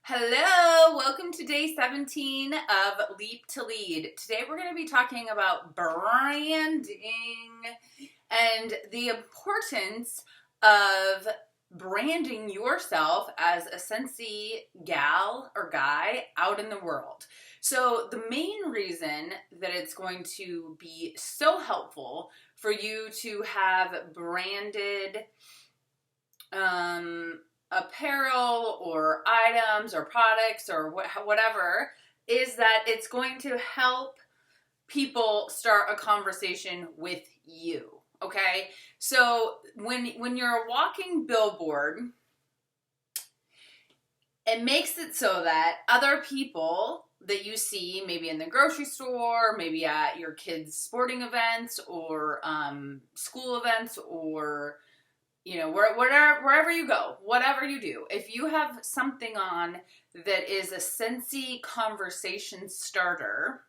Hello, welcome to day 17 of Leap to Lead. Today we're going to be talking about branding and the importance of branding yourself as a Scentsy gal or guy out in the world. So the main reason that it's going to be so helpful for you to have branded apparel or items or products or whatever is that it's going to help people start a conversation with you. Okay, so when you're a walking billboard, it makes it so that other people that you see maybe in the grocery store, maybe at your kids' sporting events or school events, or wherever you go, whatever you do, if you have something on that is a Scentsy conversation starter,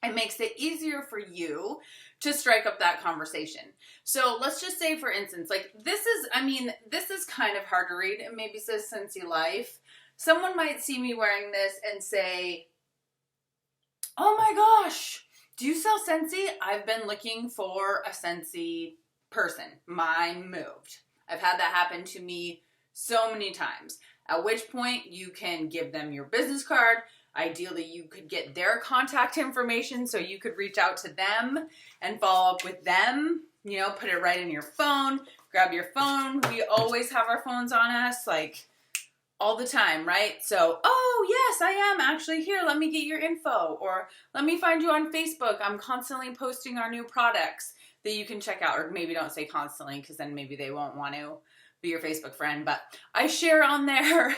it makes it easier for you to strike up that conversation. So let's just say, for instance, like this is kind of hard to read. It maybe says Scentsy Life. Someone might see me wearing this and say, oh my gosh, do you sell Scentsy? I've been looking for a Scentsy person. Mine moved. I've had that happen to me so many times. At which point you can give them your business card. Ideally, you could get their contact information so you could reach out to them and follow up with them. Put it right in your phone. Grab your phone. We always have our phones on us, like all the time, right? So, oh yes, I am actually here. Let me get your info, or let me find you on Facebook. I'm constantly posting our new products that you can check out, or maybe don't say constantly because then maybe they won't want to be your Facebook friend, but I share on there.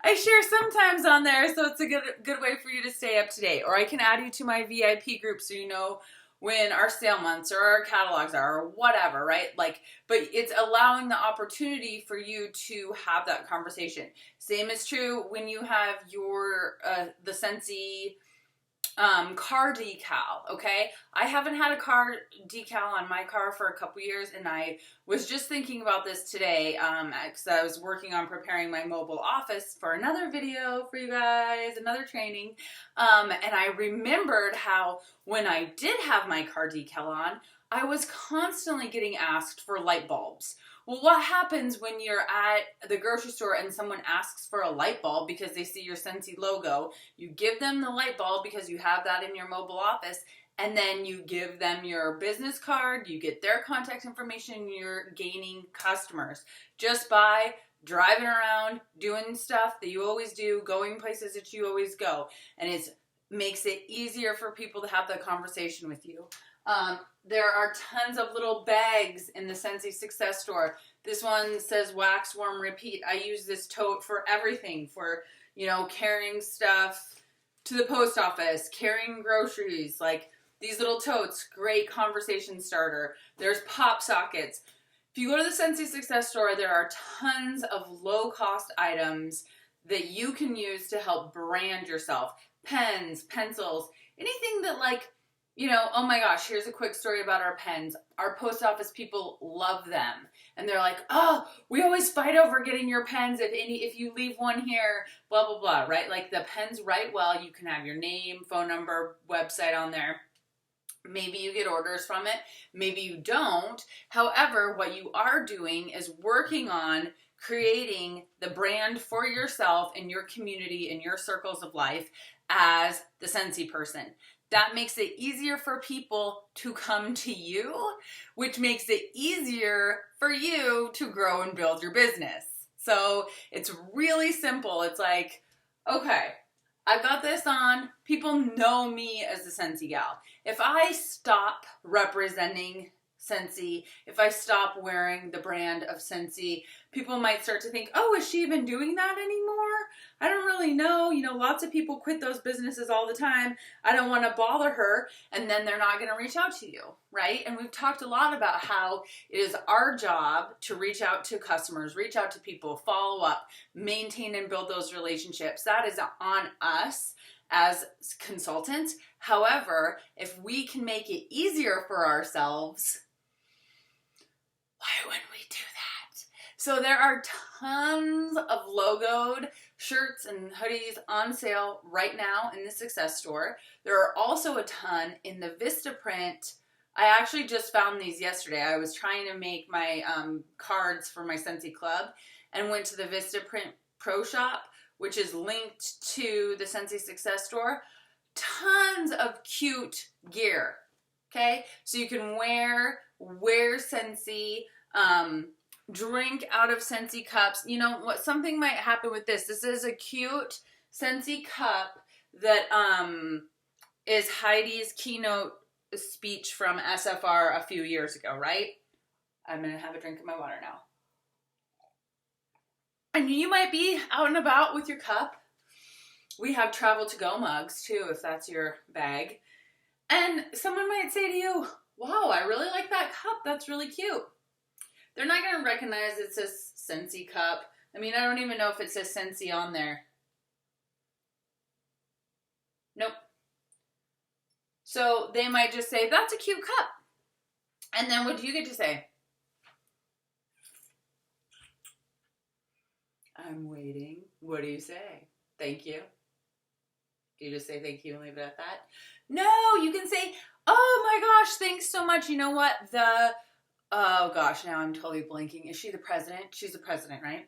I share sometimes on there, so it's a good way for you to stay up to date. Or I can add you to my VIP group so you know when our sale months or our catalogs are, or whatever, right? But it's allowing the opportunity for you to have that conversation. Same is true when you have your the Scentsy car decal. Okay, I haven't had a car decal on my car for a couple years, and I was just thinking about this today because I was working on preparing my mobile office for another video for you guys, another training, and I remembered how when I did have my car decal on, I was constantly getting asked for light bulbs. Well, what happens when you're at the grocery store and someone asks for a light bulb because they see your Scentsy logo? You give them the light bulb because you have that in your mobile office, and then you give them your business card, you get their contact information, you're gaining customers just by driving around, doing stuff that you always do, going places that you always go, and it makes it easier for people to have that conversation with you. There are tons of little bags in the Scentsy Success Store. This one says wax, warm, repeat. I use this tote for everything, for, carrying stuff to the post office, carrying groceries, like these little totes, great conversation starter. There's pop sockets. If you go to the Scentsy Success Store, there are tons of low-cost items that you can use to help brand yourself. Pens, pencils, anything that oh my gosh, here's a quick story about our pens. Our post office people love them. And they're like, oh, we always fight over getting your pens if you leave one here, blah, blah, blah, right? Like the pens write well. You can have your name, phone number, website on there. Maybe you get orders from it. Maybe you don't. However, what you are doing is working on creating the brand for yourself in your community, in your circles of life as the Scentsy person. That makes it easier for people to come to you, which makes it easier for you to grow and build your business. So it's really simple. It's like, okay, I've got this on. People know me as the Scentsy gal. If I stop representing Scentsy, if I stop wearing the brand of Scentsy, people might start to think, oh, is she even doing that anymore? I don't really know. Lots of people quit those businesses all the time. I don't want to bother her. And then they're not going to reach out to you, right? And we've talked a lot about how it is our job to reach out to customers, reach out to people, follow up, maintain and build those relationships. That is on us as consultants. However, if we can make it easier for ourselves, why wouldn't we do that? So there are tons of logoed shirts and hoodies on sale right now in the Success Store. There are also a ton in the Vistaprint. I actually just found these yesterday. I was trying to make my cards for my Scentsy Club and went to the Vistaprint Pro Shop, which is linked to the Scentsy Success Store. Tons of cute gear, okay? So you can wear Scentsy, drink out of Scentsy cups. You know what? Something might happen with this. This is a cute Scentsy cup that is Heidi's keynote speech from SFR a few years ago, right? I'm gonna have a drink of my water now. And you might be out and about with your cup. We have travel to go mugs too, if that's your bag. And someone might say to you, wow, I really like that cup. That's really cute. They're not going to recognize it says Scentsy cup. I mean, I don't even know if it says Scentsy on there. Nope. So they might just say, that's a cute cup. And then what do you get to say? I'm waiting. What do you say? Thank you. Do you just say thank you and leave it at that? No, you can say, oh my gosh, thanks so much. You know what? Oh gosh, now I'm totally blanking. Is she the president? She's the president, right?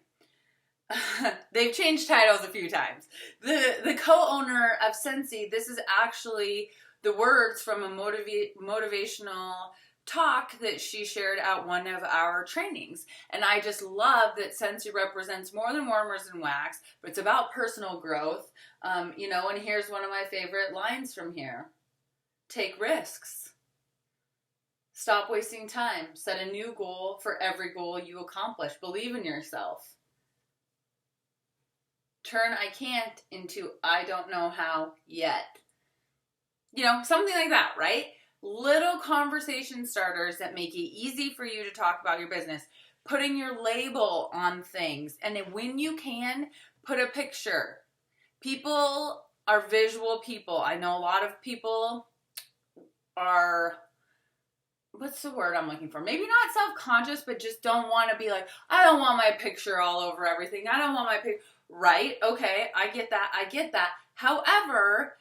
They've changed titles a few times. The co-owner of Scentsy, this is actually the words from a motivational talk that she shared at one of our trainings. And I just love that Scentsy represents more than warmers and wax, but it's about personal growth. You know, and here's one of my favorite lines from here. Take risks. Stop wasting time. Set a new goal for every goal you accomplish. Believe in yourself. Turn I can't into I don't know how yet. You know, something like that, right? Little conversation starters that make it easy for you to talk about your business. Putting your label on things. And then when you can, put a picture. People are visual people. I know a lot of people are, what's the word I'm looking for? Maybe not self-conscious, but just don't want to be like, I don't want my picture all over everything. I don't want my picture. Right? Okay, I get that. However,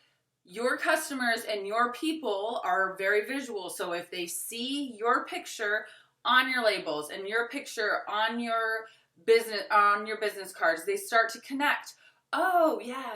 your customers and your people are very visual. So if they see your picture on your labels and your picture on your business cards, they start to connect. Oh, yeah.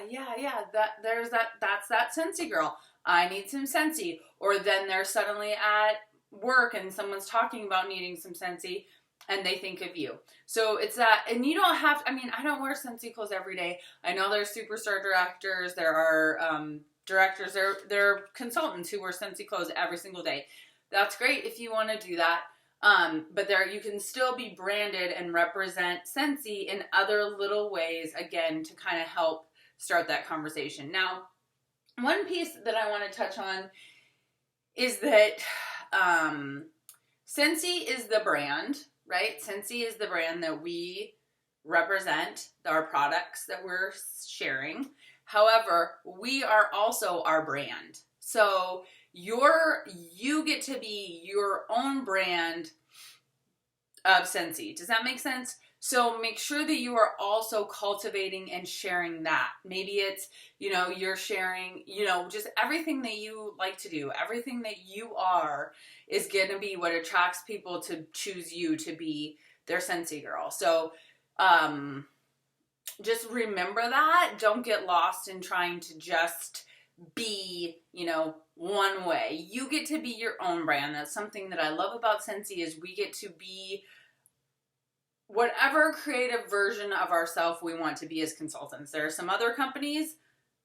That's that Scentsy girl. I need some Scentsy. Or then they're suddenly at work and someone's talking about needing some Scentsy and they think of you. So it's that, and you don't have to, I mean, I don't wear Scentsy clothes every day. I know there's superstar directors, there are directors, there are consultants who wear Scentsy clothes every single day. That's great if you want to do that. But there, you can still be branded and represent Scentsy in other little ways, again, to kind of help start that conversation. Now, one piece that I want to touch on is that Scentsy is the brand, right? Scentsy is the brand that we represent, our products that we're sharing. However, we are also our brand. So you get to be your own brand of Scentsy. Does that make sense? So make sure that you are also cultivating and sharing that. Maybe it's, you're sharing, just everything that you like to do, everything that you are is going to be what attracts people to choose you to be their Scentsy girl. So, just remember that. Don't get lost in trying to just be, one way. You get to be your own brand. That's something that I love about Scentsy is we get to be whatever creative version of ourselves we want to be as consultants. There are some other companies,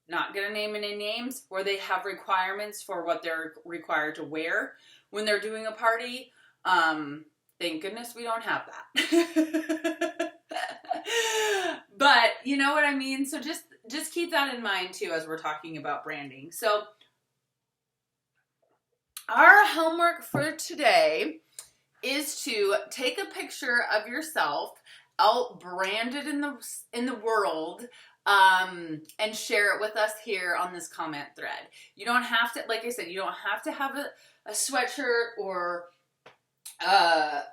not going to name any names, where they have requirements for what they're required to wear when they're doing a party. Thank goodness we don't have that. But you know what I mean? So just keep that in mind too as we're talking about branding. So our homework for today is to take a picture of yourself out branded in the world, and share it with us here on this comment thread. You don't have to, like I said, you don't have to have a sweatshirt or a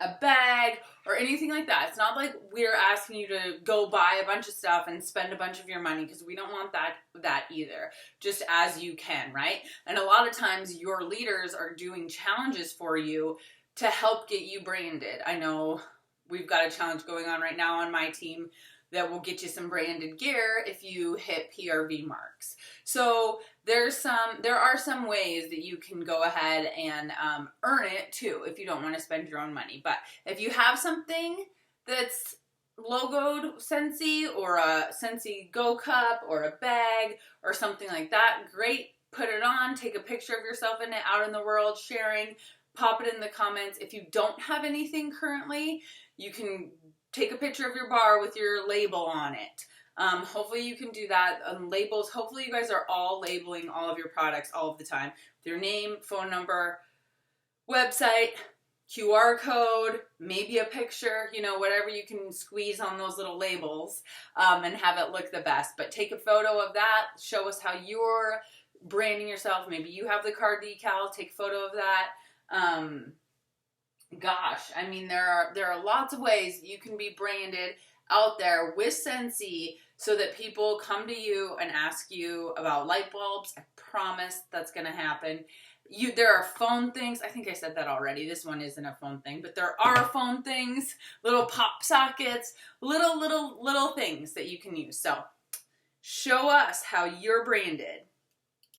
a bag or anything like that. It's not like we're asking you to go buy a bunch of stuff and spend a bunch of your money, because we don't want that either. Just as you can, right? And a lot of times your leaders are doing challenges for you to help get you branded. I know we've got a challenge going on right now on my team that will get you some branded gear if you hit PRV marks. So there are some ways that you can go ahead and earn it too if you don't want to spend your own money. But if you have something that's logoed Scentsy, or a Scentsy Go Cup, or a bag or something like that, great. Put it on, take a picture of yourself in it out in the world, sharing, pop it in the comments. If you don't have anything currently, you can take a picture of your bar with your label on it. Hopefully you can do that. Labels, hopefully you guys are all labeling all of your products all of the time. With your name, phone number, website, QR code, maybe a picture, whatever you can squeeze on those little labels, and have it look the best. But take a photo of that, show us how you're branding yourself. Maybe you have the car decal, take a photo of that. Gosh, I mean, there are lots of ways you can be branded out there with Scentsy so that people come to you and ask you about light bulbs. I promise that's going to happen. There are phone things. I think I said that already. This one isn't a phone thing, but there are phone things, little pop sockets, little things that you can use. So show us how you're branded.